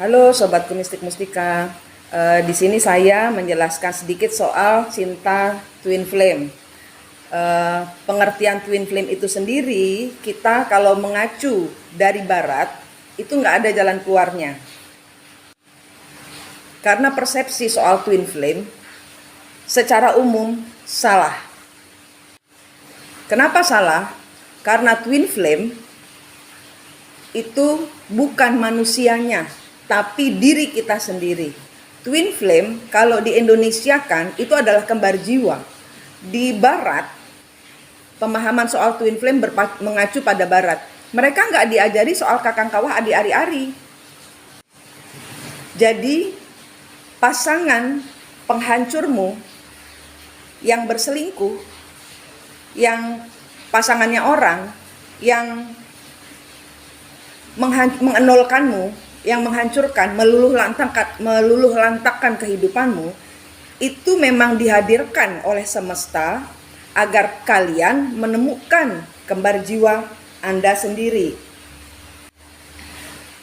Halo Sobatku Mistik Mustika. Di sini saya menjelaskan sedikit soal cinta twin flame. Pengertian twin flame itu sendiri, kita kalau mengacu dari barat, itu nggak ada jalan keluarnya. Karena persepsi soal twin flame secara umum salah. Kenapa salah? Karena twin flame itu bukan manusianya, tapi diri kita sendiri. Twin flame kalau di Indonesia kan itu adalah kembar jiwa. Di barat, pemahaman soal twin flame mengacu pada barat. Mereka nggak diajari soal kakang kawah adi ari-ari. Jadi pasangan penghancurmu yang berselingkuh, yang pasangannya orang, yang mengenolkanmu, yang menghancurkan, meluluh lantakkan kehidupanmu, itu memang dihadirkan oleh semesta agar kalian menemukan kembar jiwa Anda sendiri.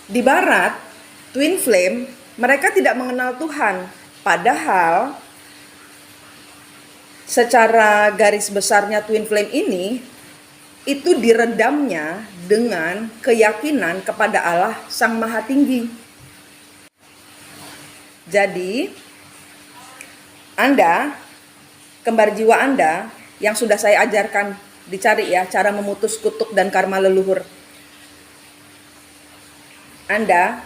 Di barat, twin flame, mereka tidak mengenal Tuhan, padahal secara garis besarnya twin flame ini itu diredamnya dengan keyakinan kepada Allah Sang Maha Tinggi. Jadi, Anda, kembar jiwa Anda, yang sudah saya ajarkan, dicari ya, cara memutus kutuk dan karma leluhur. Anda,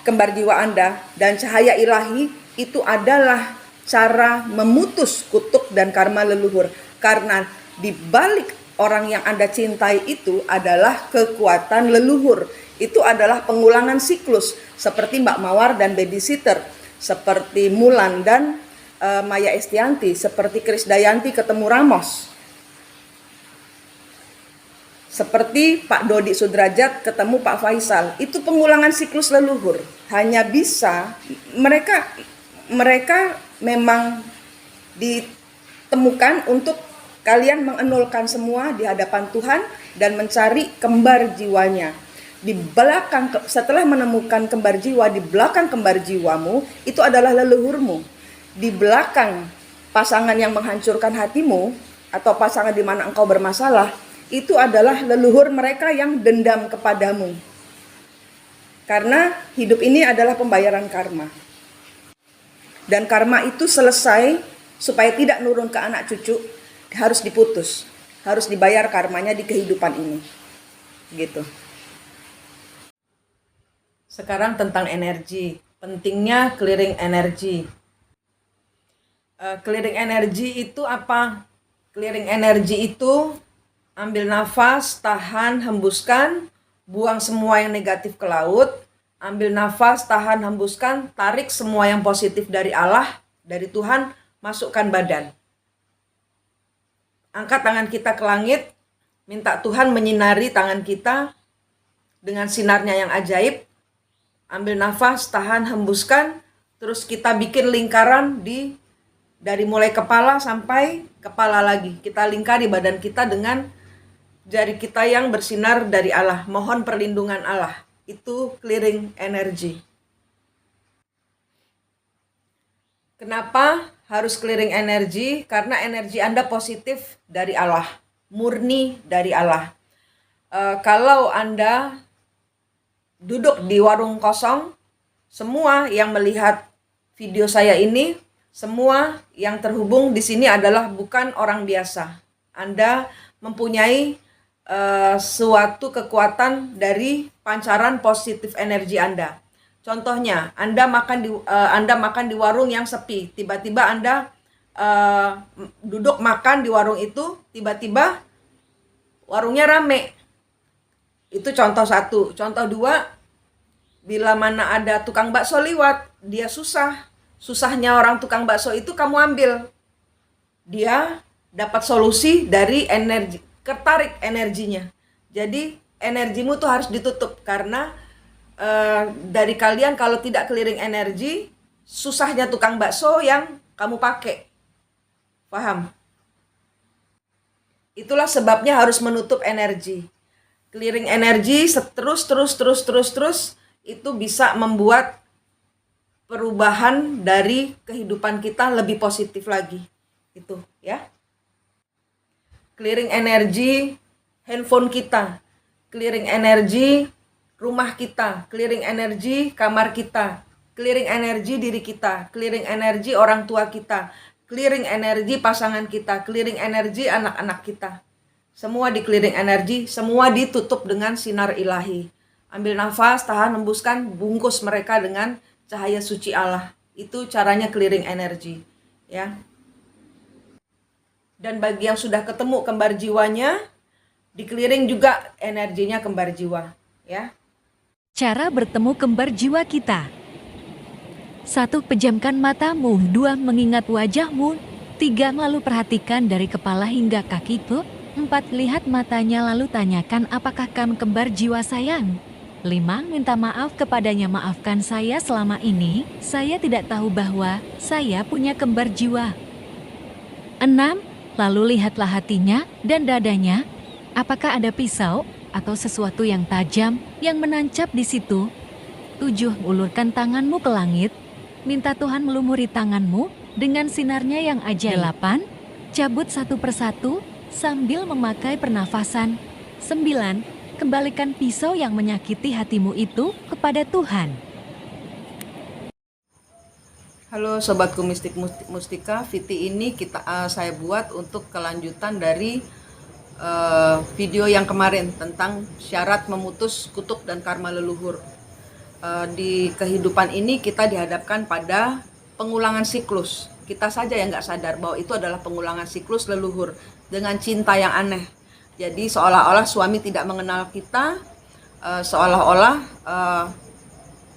kembar jiwa Anda, dan cahaya ilahi, itu adalah cara memutus kutuk dan karma leluhur. Karena di balik orang yang Anda cintai itu adalah kekuatan leluhur. Itu adalah pengulangan siklus seperti Mbak Mawar dan babysitter, seperti Mulan dan Maya Estianti, seperti Krisdayanti ketemu Ramos, seperti Pak Dodi Sudrajat ketemu Pak Faisal. Itu pengulangan siklus leluhur. Hanya bisa mereka memang ditemukan untuk kalian mengenolkan semua di hadapan Tuhan dan mencari kembar jiwanya. Di belakang, setelah menemukan kembar jiwa, di belakang kembar jiwamu itu adalah leluhurmu. Di belakang pasangan yang menghancurkan hatimu atau pasangan di mana engkau bermasalah, itu adalah leluhur mereka yang dendam kepadamu. Karena hidup ini adalah pembayaran karma. Dan karma itu selesai supaya tidak nurun ke anak cucu, harus diputus, harus dibayar karmanya di kehidupan ini, gitu. Sekarang tentang energi, pentingnya clearing energi. Clearing energi itu apa? Clearing energi itu ambil nafas, tahan, hembuskan, buang semua yang negatif ke laut. Ambil nafas, tahan, hembuskan, tarik semua yang positif dari Allah, dari Tuhan, masukkan badan. Angkat tangan kita ke langit, minta Tuhan menyinari tangan kita dengan sinarnya yang ajaib. Ambil nafas, tahan, hembuskan, terus kita bikin lingkaran dari mulai kepala sampai kepala lagi. Kita lingkari badan kita dengan jari kita yang bersinar dari Allah. Mohon perlindungan Allah. Itu clearing energi. Kenapa harus clearing energi? Karena energi Anda positif dari Allah, murni dari Allah. Kalau Anda duduk di warung kosong, semua yang melihat video saya ini, semua yang terhubung di sini adalah bukan orang biasa. Anda mempunyai suatu kekuatan dari pancaran positif energi Anda. Contohnya, Anda makan di warung yang sepi, tiba-tiba Anda duduk makan di warung itu, tiba-tiba warungnya rame. Itu contoh satu. Contoh dua, bila mana ada tukang bakso lewat, dia susahnya orang tukang bakso itu kamu ambil. Dia dapat solusi dari energi, ketarik energinya. Jadi energimu tuh harus ditutup karena dari kalian kalau tidak clearing energi, susahnya tukang bakso yang kamu pakai. Paham? Itulah sebabnya harus menutup energi. Clearing energi terus itu bisa membuat perubahan dari kehidupan kita lebih positif lagi. Itu ya. Clearing energi handphone kita, clearing energi rumah kita, clearing energi kamar kita, clearing energi diri kita, clearing energi orang tua kita, clearing energi pasangan kita, clearing energi anak-anak kita. Semua di clearing energi, semua ditutup dengan sinar ilahi. Ambil nafas, tahan, hembuskan, bungkus mereka dengan cahaya suci Allah. Itu caranya clearing energi, ya. Dan bagi yang sudah ketemu kembar jiwanya, di clearing juga energinya kembar jiwa, ya. Cara bertemu kembar jiwa kita. 1. Pejamkan matamu. 2. Mengingat wajahmu. 3. Lalu perhatikan dari kepala hingga kakiku. 4. Lihat matanya lalu tanyakan apakah kamu kembar jiwa sayang. 5. Minta maaf kepadanya, maafkan saya selama ini, saya tidak tahu bahwa saya punya kembar jiwa. 6. Lalu lihatlah hatinya dan dadanya, apakah ada pisau atau sesuatu yang tajam yang menancap di situ. 7. Ulurkan tanganmu ke langit, minta Tuhan melumuri tanganmu dengan sinarnya yang ajaib. 8. Cabut satu persatu sambil memakai pernafasan. 9. Kembalikan pisau yang menyakiti hatimu itu kepada Tuhan. Halo sobatku mistik mustika, Viti ini saya buat untuk kelanjutan dari video yang kemarin tentang syarat memutus kutuk dan karma leluhur. Di kehidupan ini kita dihadapkan pada pengulangan siklus. Kita saja yang nggak sadar bahwa itu adalah pengulangan siklus leluhur dengan cinta yang aneh. Jadi seolah-olah suami tidak mengenal kita, seolah-olah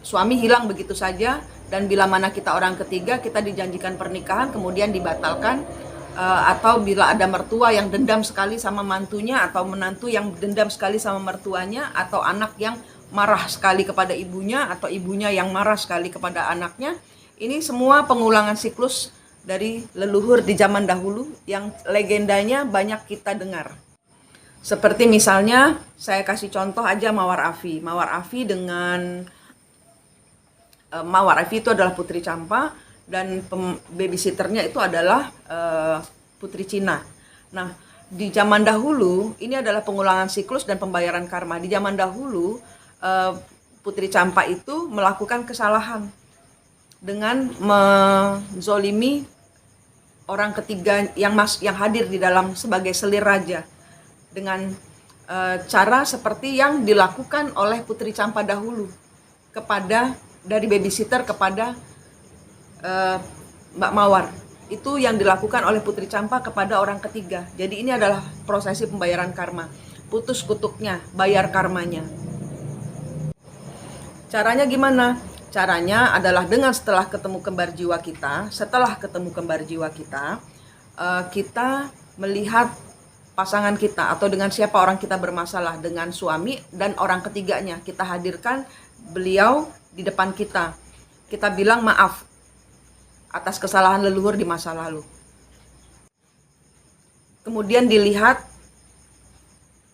suami hilang begitu saja, dan bila mana kita orang ketiga, kita dijanjikan pernikahan kemudian dibatalkan, atau bila ada mertua yang dendam sekali sama mantunya, atau menantu yang dendam sekali sama mertuanya, atau anak yang marah sekali kepada ibunya, atau ibunya yang marah sekali kepada anaknya. Ini semua pengulangan siklus dari leluhur di zaman dahulu yang legendanya banyak kita dengar. Seperti misalnya, saya kasih contoh aja Mawar Afi. Mawar Afi Mawar Afi itu adalah putri Campa, dan babysitternya itu adalah putri Cina. Nah, di zaman dahulu, ini adalah pengulangan siklus dan pembayaran karma. Di zaman dahulu, putri Campa itu melakukan kesalahan dengan menzolimi orang ketiga yang hadir di dalam sebagai selir raja, dengan cara seperti yang dilakukan oleh putri Campa dahulu dari babysitter kepada Mbak Mawar. Itu yang dilakukan oleh putri Campa kepada orang ketiga. Jadi ini adalah prosesi pembayaran karma. Putus kutuknya, bayar karmanya. Caranya gimana? Caranya adalah setelah ketemu kembar jiwa kita, kita melihat pasangan kita atau dengan siapa orang kita bermasalah, dengan suami dan orang ketiganya. Kita hadirkan beliau di depan kita. Kita bilang maaf atas kesalahan leluhur di masa lalu. Kemudian dilihat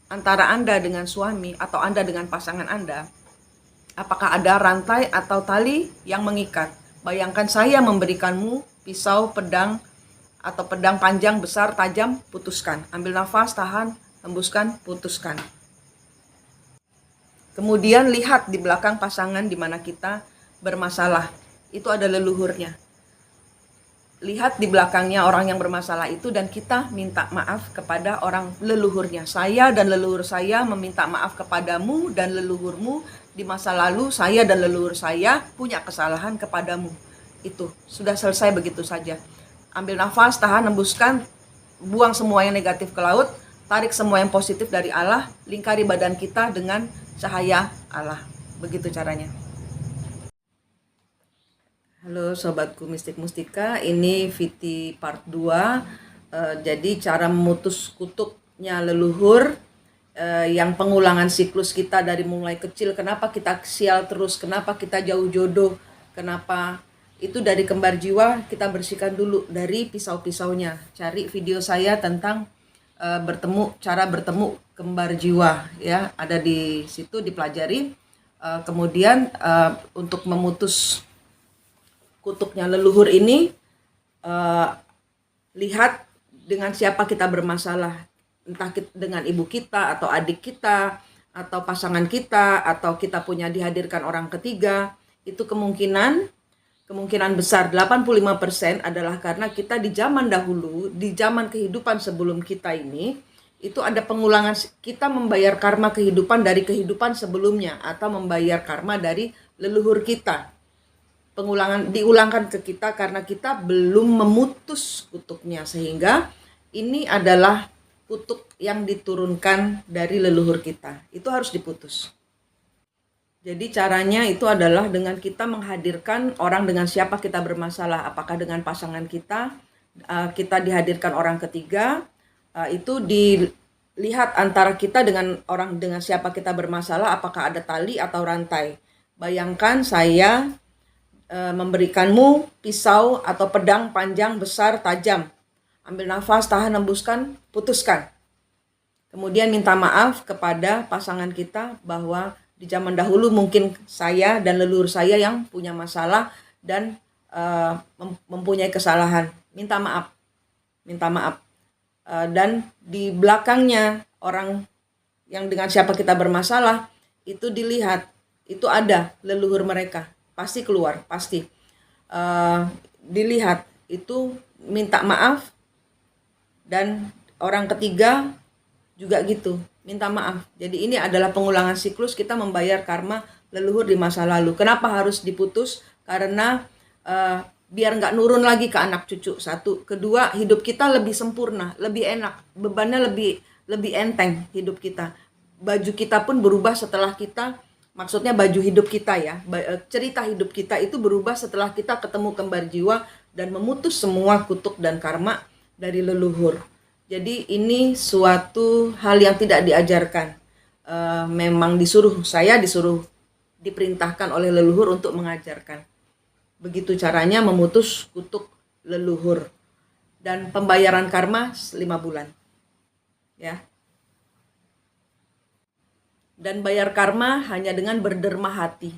antara Anda dengan suami atau Anda dengan pasangan Anda, apakah ada rantai atau tali yang mengikat. Bayangkan saya memberikanmu pisau, pedang, atau pedang panjang, besar, tajam, putuskan. Ambil nafas, tahan, hembuskan, putuskan. Kemudian lihat di belakang pasangan di mana kita bermasalah. Itu ada leluhurnya. Lihat di belakangnya orang yang bermasalah itu dan kita minta maaf kepada orang leluhurnya. Saya dan leluhur saya meminta maaf kepadamu dan leluhurmu. Di masa lalu saya dan leluhur saya punya kesalahan kepadamu. Itu sudah selesai begitu saja. Ambil nafas, tahan, hembuskan, buang semua yang negatif ke laut, tarik semua yang positif dari Allah, lingkari badan kita dengan cahaya Allah. Begitu caranya. Halo sobatku mistik mustika, ini Viti part 2. Jadi cara memutus kutuknya leluhur, yang pengulangan siklus kita dari mulai kecil, kenapa kita sial terus, kenapa kita jauh jodoh, kenapa itu dari kembar jiwa. Kita bersihkan dulu dari pisau-pisaunya. Cari video saya tentang cara bertemu kembar jiwa, ya, ada di situ, dipelajari. Kemudian untuk memutus kutuknya leluhur ini, lihat dengan siapa kita bermasalah, entah dengan ibu kita atau adik kita atau pasangan kita atau kita punya dihadirkan orang ketiga. Itu kemungkinan besar 85% adalah karena kita di zaman dahulu, di zaman kehidupan sebelum kita ini, itu ada pengulangan, kita membayar karma kehidupan dari kehidupan sebelumnya atau membayar karma dari leluhur kita. Diulangkan ke kita karena kita belum memutus kutuknya, sehingga ini adalah kutuk yang diturunkan dari leluhur kita. Itu harus diputus. Jadi caranya itu adalah dengan kita menghadirkan orang dengan siapa kita bermasalah, apakah dengan pasangan kita, kita dihadirkan orang ketiga, itu dilihat antara kita dengan orang dengan siapa kita bermasalah, apakah ada tali atau rantai. Bayangkan saya memberikanmu pisau atau pedang panjang, besar, tajam. Ambil nafas, tahan, hembuskan, putuskan. Kemudian minta maaf kepada pasangan kita bahwa di zaman dahulu mungkin saya dan leluhur saya yang punya masalah dan mempunyai kesalahan. Minta maaf. Dan di belakangnya orang yang dengan siapa kita bermasalah itu dilihat, itu ada leluhur mereka, pasti keluar, pasti dilihat, itu minta maaf. Dan orang ketiga juga gitu, minta maaf. Jadi ini adalah pengulangan siklus kita membayar karma leluhur di masa lalu. Kenapa harus diputus? Karena biar nggak nurun lagi ke anak cucu, satu. Kedua, hidup kita lebih sempurna, lebih enak, bebannya lebih enteng hidup kita. Baju kita pun berubah setelah kita, maksudnya baju hidup kita ya, cerita hidup kita itu berubah setelah kita ketemu kembar jiwa dan memutus semua kutuk dan karma dari leluhur. Jadi ini suatu hal yang tidak diajarkan. Memang saya disuruh diperintahkan oleh leluhur untuk mengajarkan. Begitu caranya memutus kutuk leluhur. Dan pembayaran karma 5 bulan. Ya. Dan bayar karma hanya dengan berderma hati.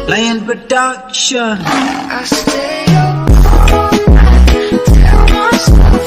Lion Production. I stay up all night, tell myself